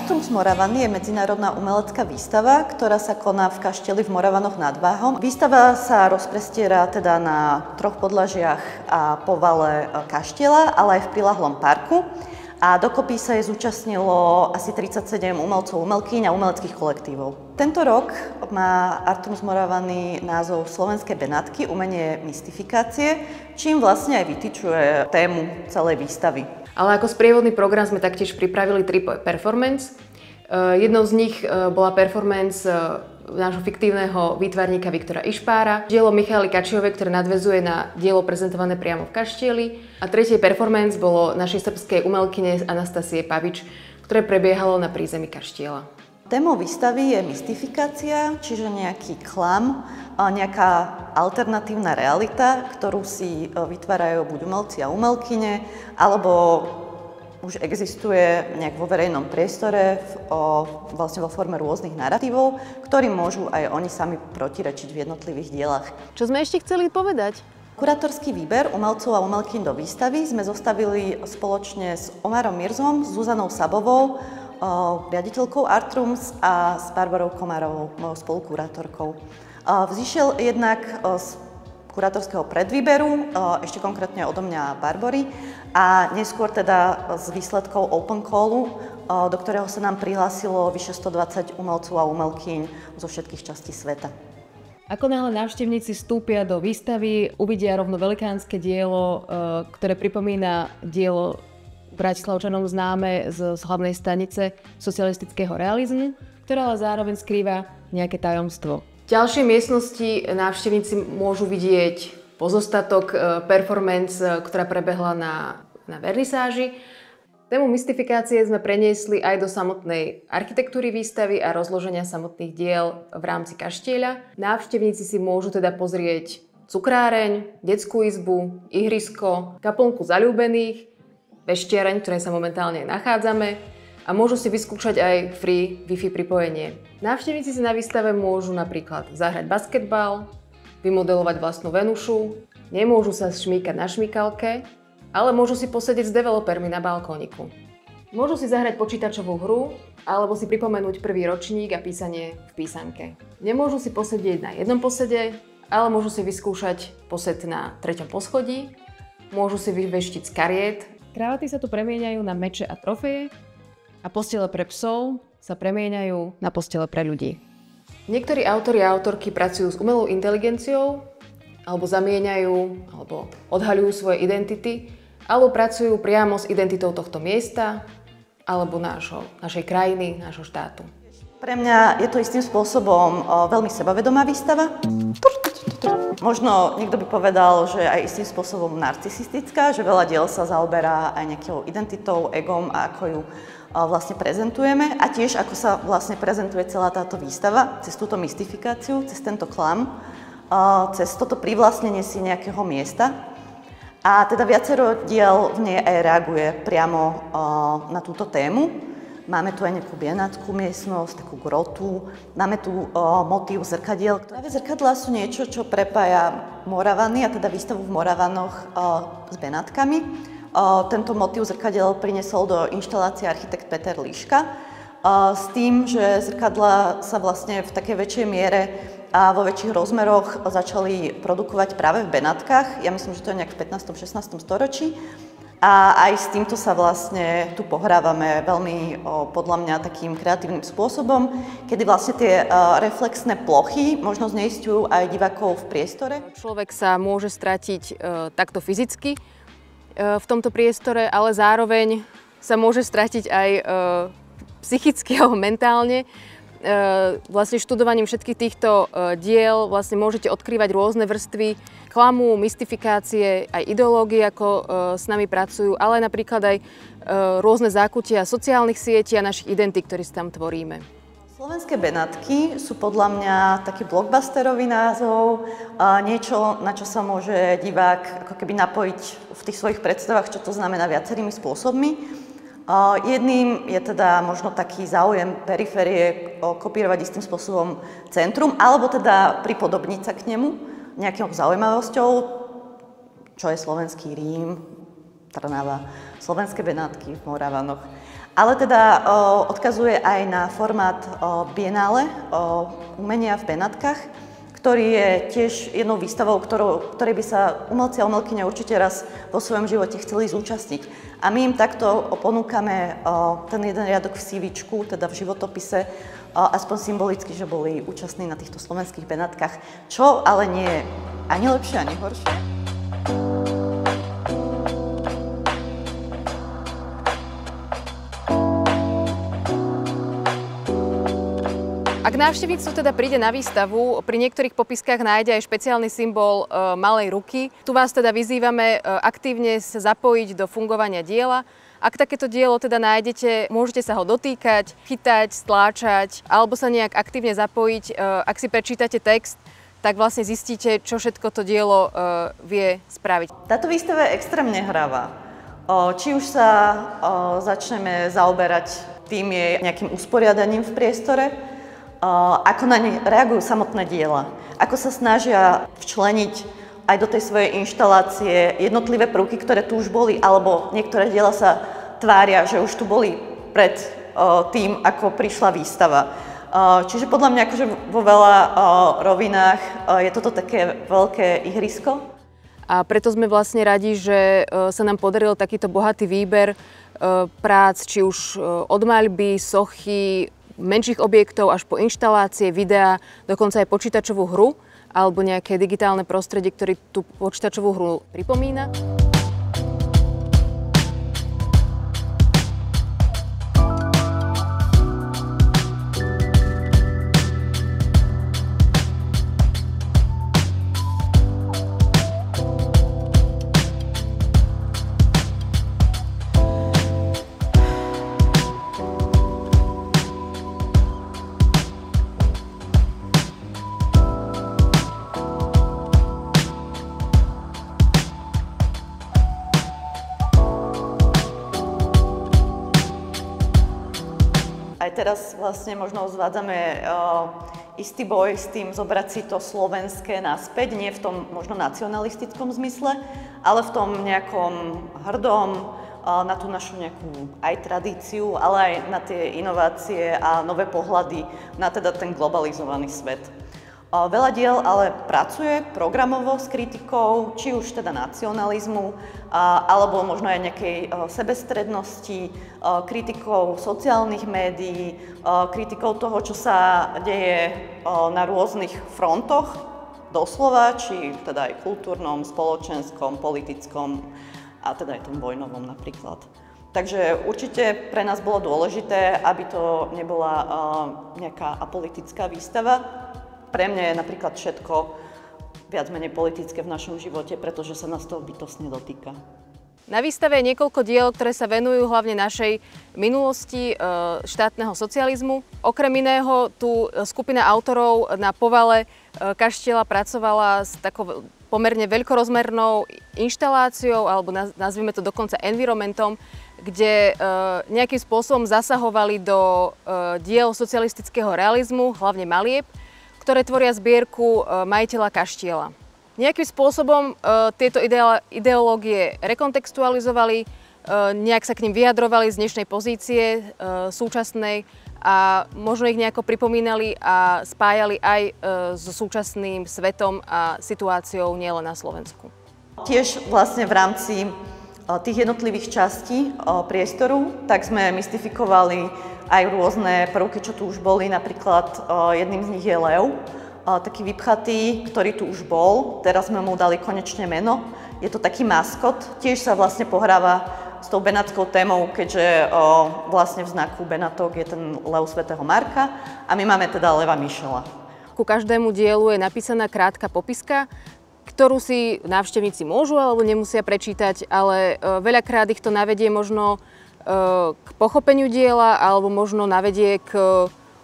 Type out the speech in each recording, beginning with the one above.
Artums Moravany je medzinárodná umelecká výstava, ktorá sa koná v kašteli v Moravanoch nad Váhom. Výstava sa rozprestiera teda na 3 podlažiach a povale kaštieľa, ale aj v prilahlom parku. A dokopy sa jej zúčastnilo asi 37 umelcov, umelkyň a umeleckých kolektívov. Tento rok má Artums Moravany názov Slovenské Benátky, umenie mystifikácie, čím vlastne aj vytyčuje tému celej výstavy. Ale ako sprievodný program sme taktiež pripravili 3 performance. Jednou z nich bola performance nášho fiktívneho výtvarníka Viktora Išpára, dielo Michaely Kačiovej, ktoré nadväzuje na dielo prezentované priamo v kaštieli. A tretie performance bolo našej srbskej umelkyne Anastasie Pavič, ktoré prebiehalo na prízemí kaštieľa. Témou výstavy je mystifikácia, čiže nejaký klam, nejaká alternatívna realita, ktorú si vytvárajú buď umelci a umelkyne, alebo už existuje nejak vo verejnom priestore vlastne vo forme rôznych naratívov, ktorým môžu aj oni sami protirečiť v jednotlivých dielach. Čo sme ešte chceli povedať? Kurátorský výber umelcov a umelkyň do výstavy sme zostavili spoločne s Omarom Mirzom, s Zuzanou Sabovou, riaditeľkou Artrums a s Barbarou Komárovou, mojou spolukurátorkou. Vzýšiel jednak z kurátorského predvýberu, ešte konkrétne odo mňa a Barbory, a neskôr teda z výsledkov Open Callu, do ktorého sa nám prihlásilo vyše 120 umelcov a umelkyň zo všetkých častí sveta. Ako náhle návštevníci vstúpia do výstavy, uvidia rovno velikánske dielo, ktoré pripomína dielo Bratislavčanom známe z hlavnej stanice socialistického realizmu, ktoré ale zároveň skrýva nejaké tajomstvo. V ďalšej miestnosti návštevníci môžu vidieť pozostatok performance, ktorá prebehla na vernisáži. Tému mystifikácie sme preniesli aj do samotnej architektúry výstavy a rozloženia samotných diel v rámci kaštieľa. Návštevníci si môžu teda pozrieť cukráreň, detskú izbu, ihrisko, kaplnku zaľúbených, veštiareň, v ktorej sa momentálne nachádzame, a môžu si vyskúšať aj free Wi-Fi pripojenie. Návštevníci si na výstave môžu napríklad zahrať basketbal, vymodelovať vlastnú Venušu, nemôžu sa šmýkať na šmýkalke, ale môžu si posedieť s developermi na balkóniku. Môžu si zahrať počítačovú hru alebo si pripomenúť prvý ročník a písanie v písanke. Nemôžu si posedieť na jednom posede, ale môžu si vyskúšať posed na 3. poschodí, môžu si vyveštiť z kariet. Kravaty sa tu premieňajú na meče a trofeje a postele pre psov sa premieňajú na postele pre ľudí. Niektorí autori a autorky pracujú s umelou inteligenciou, alebo zamieňajú, alebo odhaľujú svoje identity, alebo pracujú priamo s identitou tohto miesta, alebo našej krajiny, nášho štátu. Pre mňa je to istým spôsobom veľmi sebavedomá výstava. Možno niekto by povedal, že aj istým spôsobom narcisistická, že veľa diel sa zaoberá aj nejakou identitou, egom a ako ju vlastne prezentujeme a tiež ako sa vlastne prezentuje celá táto výstava cez túto mystifikáciu, cez tento klam, cez toto privlastnenie si nejakého miesta. A teda viacero diel v nej aj reaguje priamo na túto tému. Máme tu aj nejakú bienátskú miestnosť, takú grotu, máme tu motív zrkadiel. Práve zrkadlá sú niečo, čo prepája Moravany, a teda výstavu v Moravanoch s Benátkami. Tento motív zrkadiel priniesol do inštalácie architekt Peter Liška s tým, že zrkadlá sa vlastne v takej väčšej miere a vo väčších rozmeroch začali produkovať práve v Benátkach. Ja myslím, že to je nejak v 15. 16. storočí. A aj s týmto sa vlastne tu pohrávame veľmi, podľa mňa, takým kreatívnym spôsobom, kedy vlastne tie reflexné plochy možno zneistujú aj divákov v priestore. Človek sa môže stratiť takto fyzicky v tomto priestore, ale zároveň sa môže stratiť aj psychicky alebo mentálne. Vlastne študovaním všetkých týchto diel vlastne môžete odkrývať rôzne vrstvy klamu, mystifikácie, aj ideológie, ako s nami pracujú, ale napríklad aj rôzne zákutia sociálnych sietí a našich identít, ktoré si tam tvoríme. Slovenské Benátky sú podľa mňa taký blockbusterový názov, niečo, na čo sa môže divák ako keby napojiť v tých svojich predstavách, čo to znamená viacerými spôsobmi. Jedným je teda možno taký záujem periférie kopírovať istým spôsobom centrum, alebo teda pripodobniť sa k nemu nejakou zaujímavosťou, čo je slovenský Rím, Trnava, slovenské Benátky v Moravanoch. Ale teda odkazuje aj na formát Biennále umenia v Benátkach, ktorý je tiež jednou výstavou, ktorej by sa umelci a umelkyne určite raz vo svojom živote chceli zúčastniť. A my im takto ponúkame ten jeden riadok v CV-čku, teda v životopise, aspoň symbolicky, že boli účastní na týchto slovenských Benátkach, čo ale nie je ani lepšie, ani horšie. Ak návštevník teda príde na výstavu, pri niektorých popiskách nájde aj špeciálny symbol malej ruky. Tu vás teda vyzývame aktívne sa zapojiť do fungovania diela. Ak takéto dielo teda nájdete, môžete sa ho dotýkať, chytať, stláčať alebo sa nejak aktívne zapojiť. Ak si prečítate text, tak vlastne zistíte, čo všetko to dielo vie spraviť. Táto výstava je extrémne hravá. Či už sa začneme zaoberať tým jej nejakým usporiadaním v priestore, ako na ne reagujú samotné diela, ako sa snažia včleniť aj do tej svojej inštalácie jednotlivé prvky, ktoré tu už boli, alebo niektoré diela sa tvária, že už tu boli pred tým, ako prišla výstava. Čiže podľa mňa akože vo veľa rovinách je toto také veľké ihrisko. A preto sme vlastne radi, že sa nám podaril takýto bohatý výber prác, či už od maľby, sochy, menších objektov až po inštalácie, videá, dokonca aj počítačovú hru alebo nejaké digitálne prostredie, ktoré tú počítačovú hru pripomína. Aj teraz vlastne možno zvádzame istý boj s tým zobrať si to slovenské naspäť, nie v tom možno nacionalistickom zmysle, ale v tom nejakom hrdom na tú našu nejakú aj tradíciu, ale aj na tie inovácie a nové pohľady na teda ten globalizovaný svet. Veľa diel ale pracuje programovo s kritikou, či už teda nacionalizmu, alebo možno aj nejakej sebestrednosti, kritikou sociálnych médií, kritikou toho, čo sa deje na rôznych frontoch, doslova, či teda aj kultúrnom, spoločenskom, politickom a teda aj tom vojnovom napríklad. Takže určite pre nás bolo dôležité, aby to nebola nejaká apolitická výstava. Pre mňa je napríklad všetko viac menej politické v našom živote, pretože sa nás to bytostne dotýka. Na výstave je niekoľko diel, ktoré sa venujú hlavne našej minulosti štátneho socializmu. Okrem iného tu skupina autorov na povale kaštieľa pracovala s takou pomerne veľkorozmernou inštaláciou, alebo nazvime to dokonca environmentom, kde nejakým spôsobom zasahovali do diel socialistického realizmu, hlavne malieb, ktoré tvoria zbierku majiteľa kaštieľa. Nejakým spôsobom tieto ideológie rekontextualizovali, nejak sa k ním vyjadrovali z dnešnej pozície súčasnej a možno ich nejako pripomínali a spájali aj so súčasným svetom a situáciou nielen na Slovensku. Tiež vlastne v rámci tých jednotlivých častí priestoru, tak sme mystifikovali aj rôzne prvky, čo tu už boli. Napríklad jedným z nich je lev, taký vypchatý, ktorý tu už bol. Teraz sme mu dali konečne meno. Je to taký maskot. Tiež sa vlastne pohráva s tou benátskou témou, keďže vlastne v znaku Benátok je ten lev svätého Marka a my máme teda leva Michela. Ku každému dielu je napísaná krátka popiska, ktorú si návštevníci môžu alebo nemusia prečítať, ale veľakrát ich to navedie možno k pochopeniu diela alebo možno navedie k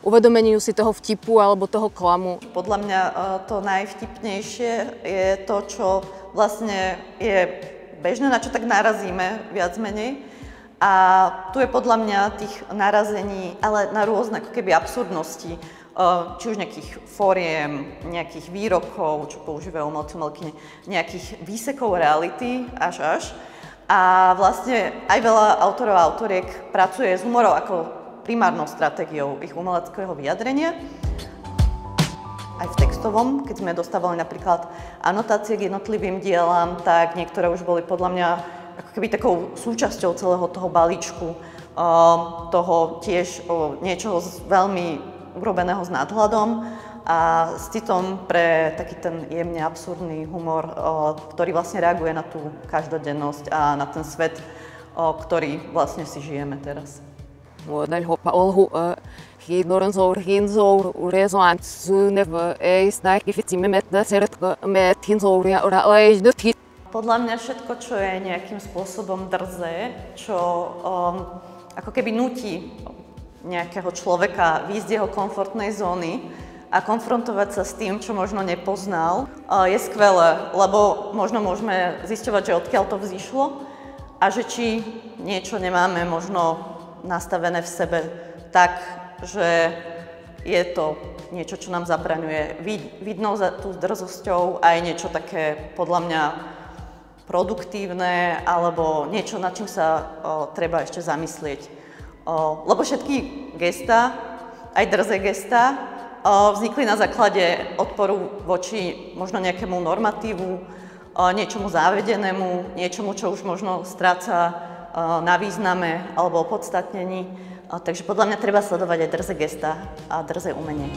uvedomeniu si toho vtipu alebo toho klamu. Podľa mňa to najvtipnejšie je to, čo vlastne je bežné, na čo tak narazíme viac menej. A tu je podľa mňa tých narazení, ale na rôzne ako keby absurdnosti, či už nejakých fóriem, nejakých výrokov, čo používajú umelci, umelkyne, nejakých výsekov reality až. A vlastne aj veľa autorov a autoriek pracuje s humorom ako primárnou stratégiou ich umeleckého vyjadrenia. Aj v textovom, keď sme dostávali napríklad anotácie k jednotlivým dielam, tak niektoré už boli podľa mňa ako keby takou súčasťou celého toho balíčku, toho tiež niečoho veľmi urobeného s nadhľadom a s citom pre taký ten jemne absurdný humor, ktorý vlastne reaguje na tú každodennosť a na ten svet, ktorý vlastne si žijeme teraz. Podľa mňa všetko, čo je nejakým spôsobom drzé, čo ako keby núti nejakého človeka výjsť z jeho komfortnej zóny a konfrontovať sa s tým, čo možno nepoznal, je skvelé, lebo možno môžeme zisťovať, že odkiaľ to vzýšlo a že či niečo nemáme možno nastavené v sebe tak, že je to niečo, čo nám zabraňuje vidnou za tú drzosťou aj niečo také podľa mňa produktívne alebo niečo, nad čím sa treba ešte zamyslieť. Lebo všetky gestá, aj drzé gestá, vznikli na základe odporu voči možno nejakému normatívu, niečomu závedenému, niečomu, čo už možno stráca na význame alebo opodstatnení. Takže podľa mňa treba sledovať aj drzé gestá a drzé umenie.